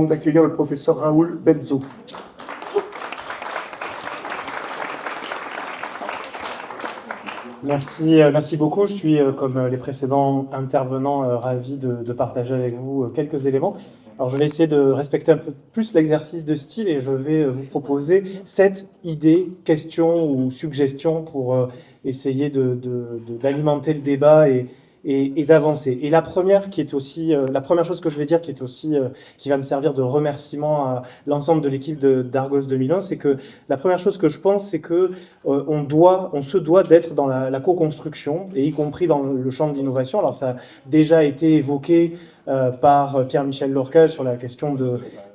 demande d'accueillir le professeur Raoul Benzo. Merci beaucoup. Je suis, comme les précédents intervenants, ravi de partager avec vous quelques éléments. Alors, je vais essayer de respecter un peu plus l'exercice de style et je vais vous proposer 7 idées, questions ou suggestions pour essayer d'alimenter le débat et d'avancer. Et la première qui est aussi, la première chose que je vais dire qui est aussi, qui va me servir de remerciement à l'ensemble de l'équipe d'Argos 2001, c'est que la première chose que je pense, c'est que on se doit d'être dans la co-construction, et y compris dans le champ de l'innovation. Alors ça a déjà été évoqué par Pierre-Michel Lorca sur la question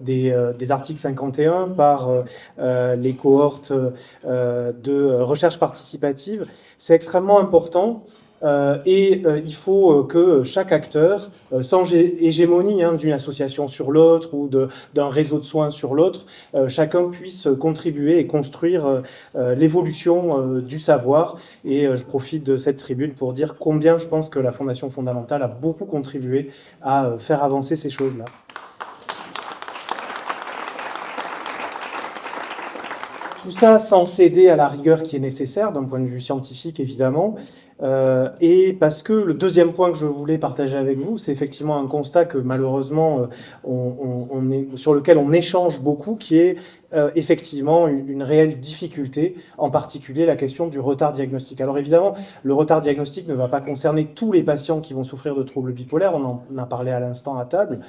des articles 51, par les cohortes de recherche participative. C'est extrêmement important. Il faut que chaque acteur, sans hégémonie d'une association sur l'autre ou d'un réseau de soins sur l'autre, chacun puisse contribuer et construire l'évolution du savoir. Et je profite de cette tribune pour dire combien je pense que la Fondation fondamentale a beaucoup contribué à faire avancer ces choses-là. Tout ça sans céder à la rigueur qui est nécessaire d'un point de vue scientifique, évidemment. Et parce que le deuxième point que je voulais partager avec vous, c'est effectivement un constat que malheureusement, sur lequel on échange beaucoup, qui est effectivement une réelle difficulté, en particulier la question du retard diagnostique. Alors évidemment, le retard diagnostique ne va pas concerner tous les patients qui vont souffrir de troubles bipolaires, on en a parlé à l'instant à table,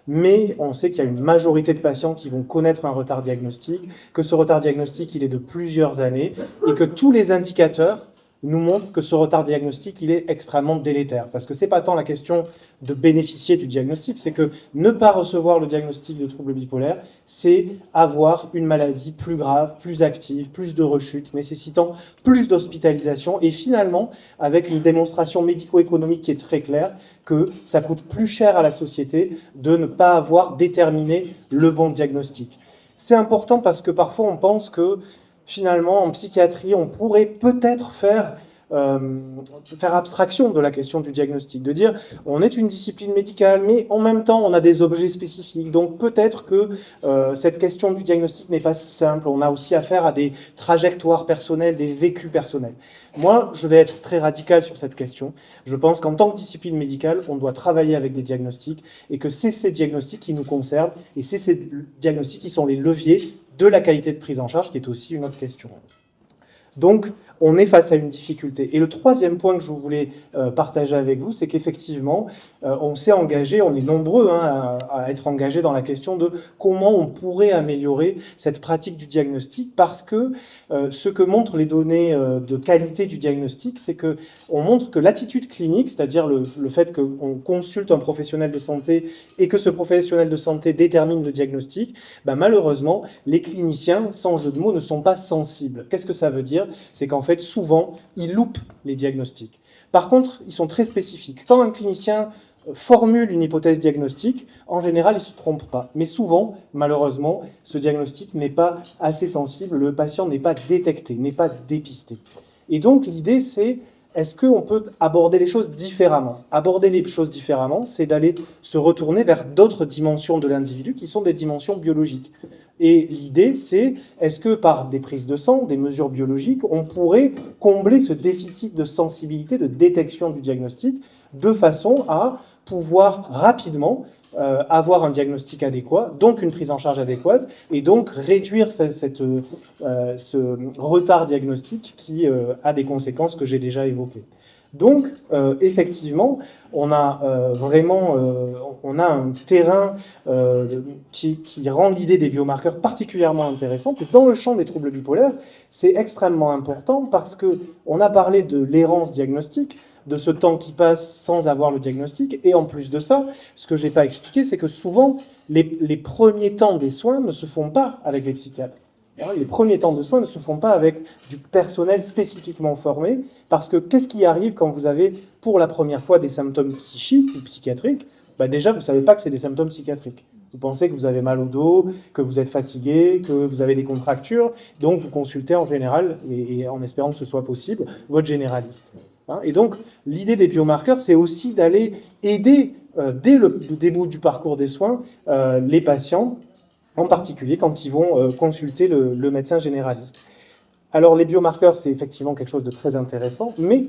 mais on sait qu'il y a une majorité de patients qui vont connaître un retard diagnostique, que ce retard diagnostique, il est de plusieurs années, et que tous les indicateurs nous montrent que ce retard diagnostique, il est extrêmement délétère. Parce que ce n'est pas tant la question de bénéficier du diagnostic, c'est que ne pas recevoir le diagnostic de trouble bipolaire, c'est avoir une maladie plus grave, plus active, plus de rechutes, nécessitant plus d'hospitalisation, et finalement, avec une démonstration médico-économique qui est très claire, que ça coûte plus cher à la société de ne pas avoir déterminé le bon diagnostic. C'est important parce que parfois on pense que finalement, en psychiatrie, on pourrait peut-être faire abstraction de la question du diagnostic, de dire on est une discipline médicale, mais en même temps on a des objets spécifiques, donc peut-être que cette question du diagnostic n'est pas si simple, on a aussi affaire à des trajectoires personnelles, des vécus personnels. Moi, je vais être très radical sur cette question. Je pense qu'en tant que discipline médicale, on doit travailler avec des diagnostics et que c'est ces diagnostics qui nous concernent et c'est ces diagnostics qui sont les leviers de la qualité de prise en charge, qui est aussi une autre question. Donc, on est face à une difficulté. Et le troisième point que je voulais partager avec vous, c'est qu'effectivement, on s'est engagé, on est nombreux à être engagés dans la question de comment on pourrait améliorer cette pratique du diagnostic, parce que ce que montrent les données de qualité du diagnostic, c'est qu'on montre que l'attitude clinique, c'est-à-dire le fait qu'on consulte un professionnel de santé et que ce professionnel de santé détermine le diagnostic, malheureusement, les cliniciens, sans jeu de mots, ne sont pas sensibles. Qu'est-ce que ça veut dire ? C'est qu'en fait, souvent, ils loupent les diagnostics. Par contre, ils sont très spécifiques. Quand un clinicien formule une hypothèse diagnostique, en général, il ne se trompe pas. Mais souvent, malheureusement, ce diagnostic n'est pas assez sensible, le patient n'est pas détecté, n'est pas dépisté. Et donc, l'idée, c'est est-ce qu'on peut aborder les choses différemment ? Aborder les choses différemment, c'est d'aller se retourner vers d'autres dimensions de l'individu qui sont des dimensions biologiques. Et l'idée, c'est est-ce que par des prises de sang, des mesures biologiques, on pourrait combler ce déficit de sensibilité, de détection du diagnostic, de façon à pouvoir rapidement avoir un diagnostic adéquat, donc une prise en charge adéquate, et donc réduire ce retard diagnostique qui a des conséquences que j'ai déjà évoquées. Donc, effectivement, on a un terrain qui rend l'idée des biomarqueurs particulièrement intéressante. Et dans le champ des troubles bipolaires, c'est extrêmement important parce qu'on a parlé de l'errance diagnostique, de ce temps qui passe sans avoir le diagnostic. Et en plus de ça, ce que je n'ai pas expliqué, c'est que souvent, les premiers temps des soins ne se font pas avec les psychiatres. Les premiers temps de soins ne se font pas avec du personnel spécifiquement formé, parce que qu'est-ce qui arrive quand vous avez pour la première fois des symptômes psychiques ou psychiatriques ? Déjà, vous ne savez pas que c'est des symptômes psychiatriques. Vous pensez que vous avez mal au dos, que vous êtes fatigué, que vous avez des contractures, donc vous consultez en général, et en espérant que ce soit possible, votre généraliste. Et donc, l'idée des biomarqueurs, c'est aussi d'aller aider dès le début du parcours des soins, les patients, en particulier quand ils vont consulter le médecin généraliste. Alors les biomarqueurs, c'est effectivement quelque chose de très intéressant, mais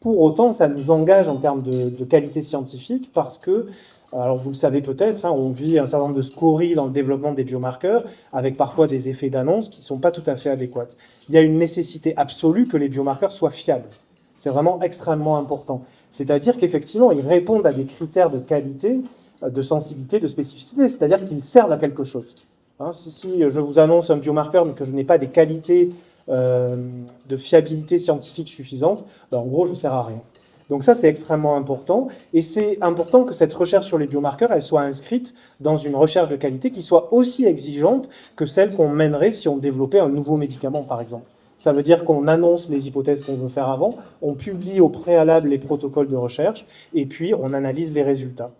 pour autant, ça nous engage en termes de qualité scientifique parce que, alors vous le savez peut-être, hein, on vit un certain nombre de scories dans le développement des biomarqueurs avec parfois des effets d'annonce qui ne sont pas tout à fait adéquats. Il y a une nécessité absolue que les biomarqueurs soient fiables. C'est vraiment extrêmement important. C'est-à-dire qu'effectivement, ils répondent à des critères de qualité, de sensibilité, de spécificité, c'est-à-dire qu'ils servent à quelque chose. Hein, si je vous annonce un biomarqueur mais que je n'ai pas des qualités de fiabilité scientifique suffisante, ben en gros, je ne sers à rien. Donc ça, c'est extrêmement important. Et c'est important que cette recherche sur les biomarqueurs, elle soit inscrite dans une recherche de qualité qui soit aussi exigeante que celle qu'on mènerait si on développait un nouveau médicament, par exemple. Ça veut dire qu'on annonce les hypothèses qu'on veut faire avant, on publie au préalable les protocoles de recherche, et puis on analyse les résultats.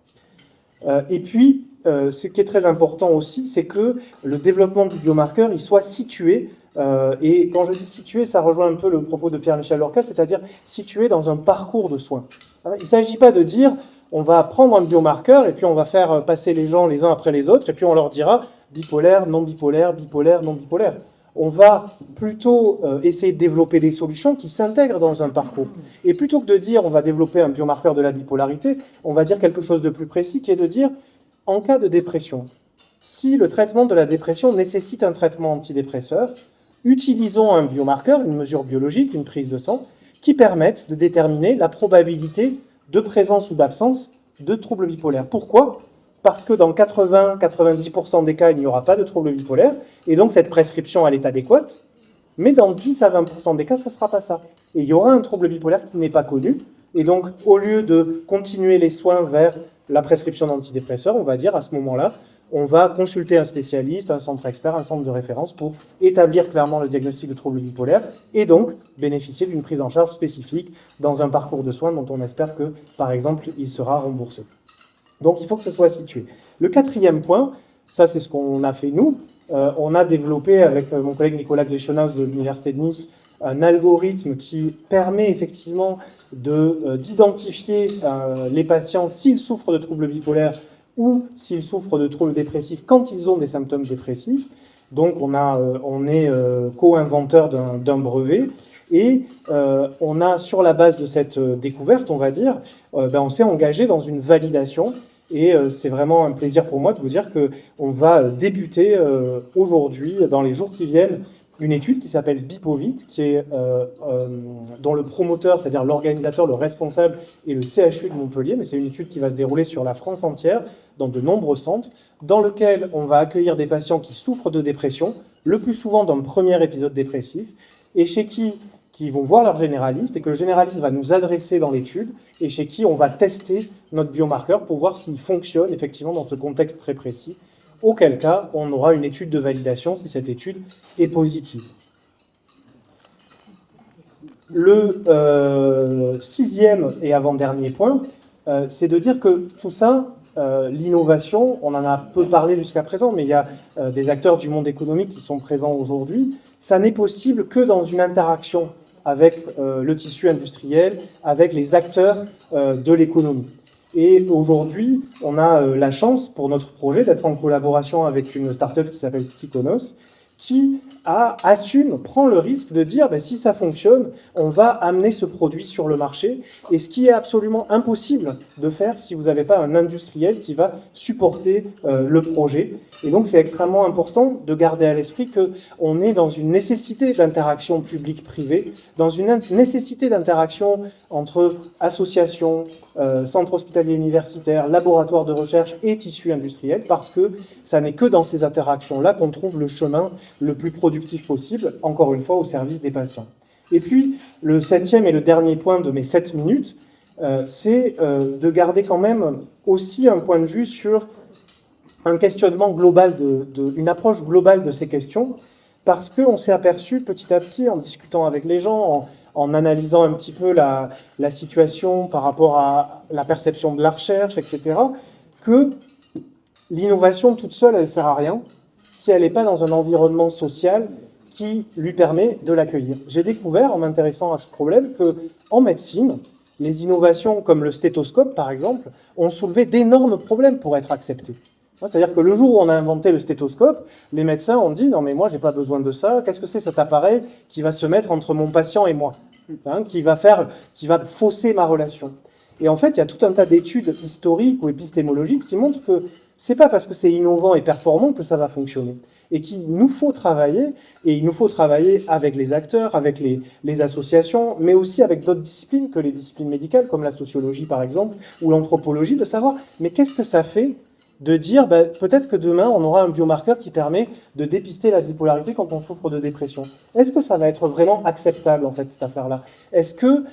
Et puis, ce qui est très important aussi, c'est que le développement du biomarqueur, il soit situé, et quand je dis situé, ça rejoint un peu le propos de Pierre-Michel Lorca, c'est-à-dire situé dans un parcours de soins. Il ne s'agit pas de dire, on va prendre un biomarqueur, et puis on va faire passer les gens les uns après les autres, et puis on leur dira bipolaire, non bipolaire, bipolaire, non bipolaire. On va plutôt essayer de développer des solutions qui s'intègrent dans un parcours. Et plutôt que de dire on va développer un biomarqueur de la bipolarité, on va dire quelque chose de plus précis qui est de dire en cas de dépression, si le traitement de la dépression nécessite un traitement antidépresseur, utilisons un biomarqueur, une mesure biologique, une prise de sang, qui permette de déterminer la probabilité de présence ou d'absence de troubles bipolaires. Pourquoi ? Parce que dans 80-90% des cas, il n'y aura pas de trouble bipolaire, et donc cette prescription, elle est adéquate, mais dans 10 à 20% des cas, ça ne sera pas ça. Et il y aura un trouble bipolaire qui n'est pas connu, et donc au lieu de continuer les soins vers la prescription d'antidépresseurs, on va dire à ce moment-là, on va consulter un spécialiste, un centre expert, un centre de référence pour établir clairement le diagnostic de trouble bipolaire, et donc bénéficier d'une prise en charge spécifique dans un parcours de soins dont on espère que, par exemple, il sera remboursé. Donc il faut que ce soit situé. Le quatrième point, ça c'est ce qu'on a fait nous, on a développé avec mon collègue Nicolas Gleschenhaus de l'Université de Nice un algorithme qui permet effectivement d'identifier les patients s'ils souffrent de troubles bipolaires ou s'ils souffrent de troubles dépressifs quand ils ont des symptômes dépressifs. Donc on est co-inventeur d'un brevet. Et on a, sur la base de cette découverte, on va dire, on s'est engagé dans une validation. Et c'est vraiment un plaisir pour moi de vous dire qu'on va débuter aujourd'hui, dans les jours qui viennent, une étude qui s'appelle Bipovit, qui est, dont le promoteur, c'est-à-dire l'organisateur, le responsable, est le CHU de Montpellier. Mais c'est une étude qui va se dérouler sur la France entière, dans de nombreux centres, dans lequel on va accueillir des patients qui souffrent de dépression, le plus souvent d'un premier épisode dépressif, et chez qui vont voir leur généraliste et que le généraliste va nous adresser dans l'étude et chez qui on va tester notre biomarqueur pour voir s'il fonctionne effectivement dans ce contexte très précis, auquel cas on aura une étude de validation si cette étude est positive. Le sixième et avant-dernier point, c'est de dire que tout ça, l'innovation, on en a peu parlé jusqu'à présent, mais il y a des acteurs du monde économique qui sont présents aujourd'hui, ça n'est possible que dans une interaction avec le tissu industriel, avec les acteurs de l'économie. Et aujourd'hui, on a la chance, pour notre projet, d'être en collaboration avec une start-up qui s'appelle Psychonos, qui prend le risque de dire si ça fonctionne, on va amener ce produit sur le marché, et ce qui est absolument impossible de faire si vous n'avez pas un industriel qui va supporter le projet. Et donc c'est extrêmement important de garder à l'esprit qu'on est dans une nécessité d'interaction publique-privée, dans une nécessité d'interaction entre associations, centres hospitaliers universitaires, laboratoires de recherche et tissus industriels, parce que ça n'est que dans ces interactions-là qu'on trouve le chemin le plus productif possible, encore une fois, au service des patients. Et puis, le septième et le dernier point de mes 7 minutes, c'est de garder quand même aussi un point de vue sur un questionnement global, une approche globale de ces questions, parce qu'on s'est aperçu petit à petit, en discutant avec les gens, en analysant un petit peu la situation par rapport à la perception de la recherche, etc., que l'innovation toute seule, elle ne sert à rien si elle n'est pas dans un environnement social qui lui permet de l'accueillir. J'ai découvert, en m'intéressant à ce problème, qu'en médecine, les innovations comme le stéthoscope, par exemple, ont soulevé d'énormes problèmes pour être acceptées. C'est-à-dire que le jour où on a inventé le stéthoscope, les médecins ont dit « Non mais moi, j'ai pas besoin de ça. Qu'est-ce que c'est cet appareil qui va se mettre entre mon patient et moi, qui va fausser ma relation ?» Et en fait, il y a tout un tas d'études historiques ou épistémologiques qui montrent que c'est pas parce que c'est innovant et performant que ça va fonctionner. Et qu'il nous faut travailler, et il nous faut travailler avec les acteurs, avec les associations, mais aussi avec d'autres disciplines que les disciplines médicales, comme la sociologie par exemple, ou l'anthropologie, de savoir, mais qu'est-ce que ça fait de dire, peut-être que demain, on aura un biomarqueur qui permet de dépister la bipolarité quand on souffre de dépression. Est-ce que ça va être vraiment acceptable, en fait, cette affaire-là? Est-ce que,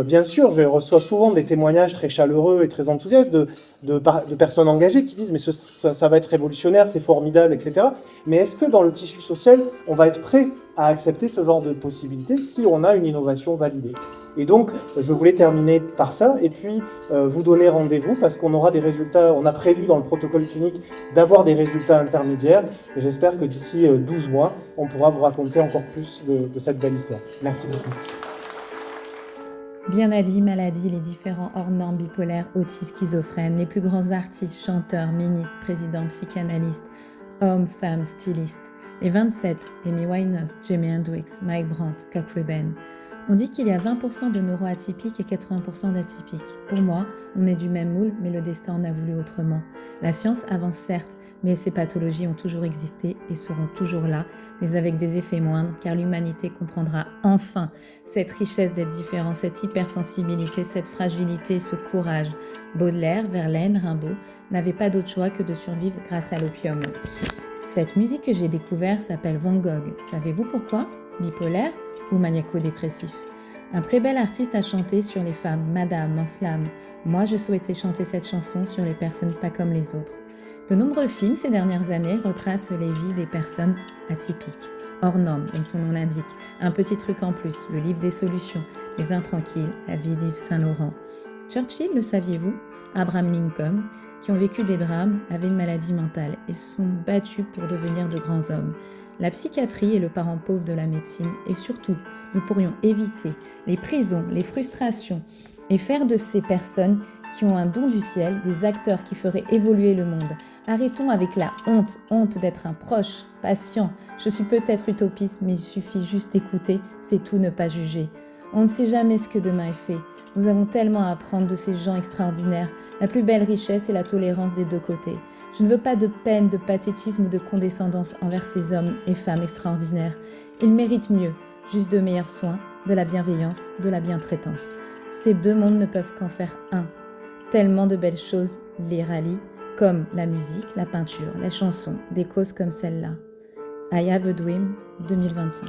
bien sûr, je reçois souvent des témoignages très chaleureux et très enthousiastes de personnes engagées qui disent « mais ça va être révolutionnaire, c'est formidable, etc. » Mais est-ce que dans le tissu social, on va être prêt à accepter ce genre de possibilités si on a une innovation validée? Et donc, je voulais terminer par ça, et puis vous donner rendez-vous, parce qu'on aura des résultats, on a prévu dans le protocole clinique d'avoir des résultats intermédiaires, et j'espère que d'ici 12 mois, on pourra vous raconter encore plus de cette belle histoire. Merci beaucoup. Bien a dit, maladie, les différents hors normes bipolaires, autistes, schizophrènes, les plus grands artistes, chanteurs, ministres, présidents, psychanalystes, hommes, femmes, stylistes, les 27, Amy Winehouse, Jimi Hendrix, Mike Brandt, Kurt Cobain. On dit qu'il y a 20% de neuroatypiques et 80% d'atypiques. Pour moi, on est du même moule, mais le destin en a voulu autrement. La science avance certes, mais ces pathologies ont toujours existé et seront toujours là, mais avec des effets moindres, car l'humanité comprendra enfin cette richesse d'être différent, cette hypersensibilité, cette fragilité, ce courage. Baudelaire, Verlaine, Rimbaud n'avaient pas d'autre choix que de survivre grâce à l'opium. Cette musique que j'ai découverte s'appelle Van Gogh. Savez-vous pourquoi? Bipolaire ou maniaco-dépressif? Un très bel artiste a chanté sur les femmes, Madame, en slam. Moi, je souhaitais chanter cette chanson sur les personnes pas comme les autres. De nombreux films ces dernières années retracent les vies des personnes atypiques, hors normes, comme son nom l'indique. Un petit truc en plus, le livre des solutions, Les Intranquilles, la vie d'Yves Saint-Laurent. Churchill, le saviez-vous? Abraham Lincoln, qui ont vécu des drames, avaient une maladie mentale et se sont battus pour devenir de grands hommes. La psychiatrie est le parent pauvre de la médecine et surtout, nous pourrions éviter les prisons, les frustrations et faire de ces personnes qui ont un don du ciel des acteurs qui feraient évoluer le monde. Arrêtons avec la honte d'être un proche, patient. Je suis peut-être utopiste, mais il suffit juste d'écouter, c'est tout, ne pas juger. On ne sait jamais ce que demain est fait. Nous avons tellement à apprendre de ces gens extraordinaires. La plus belle richesse est la tolérance des deux côtés. Je ne veux pas de peine, de pathétisme ou de condescendance envers ces hommes et femmes extraordinaires. Ils méritent mieux, juste de meilleurs soins, de la bienveillance, de la bientraitance. Ces deux mondes ne peuvent qu'en faire un. Tellement de belles choses les rallient, comme la musique, la peinture, les chansons, des causes comme celle-là. I Have a Dream 2025.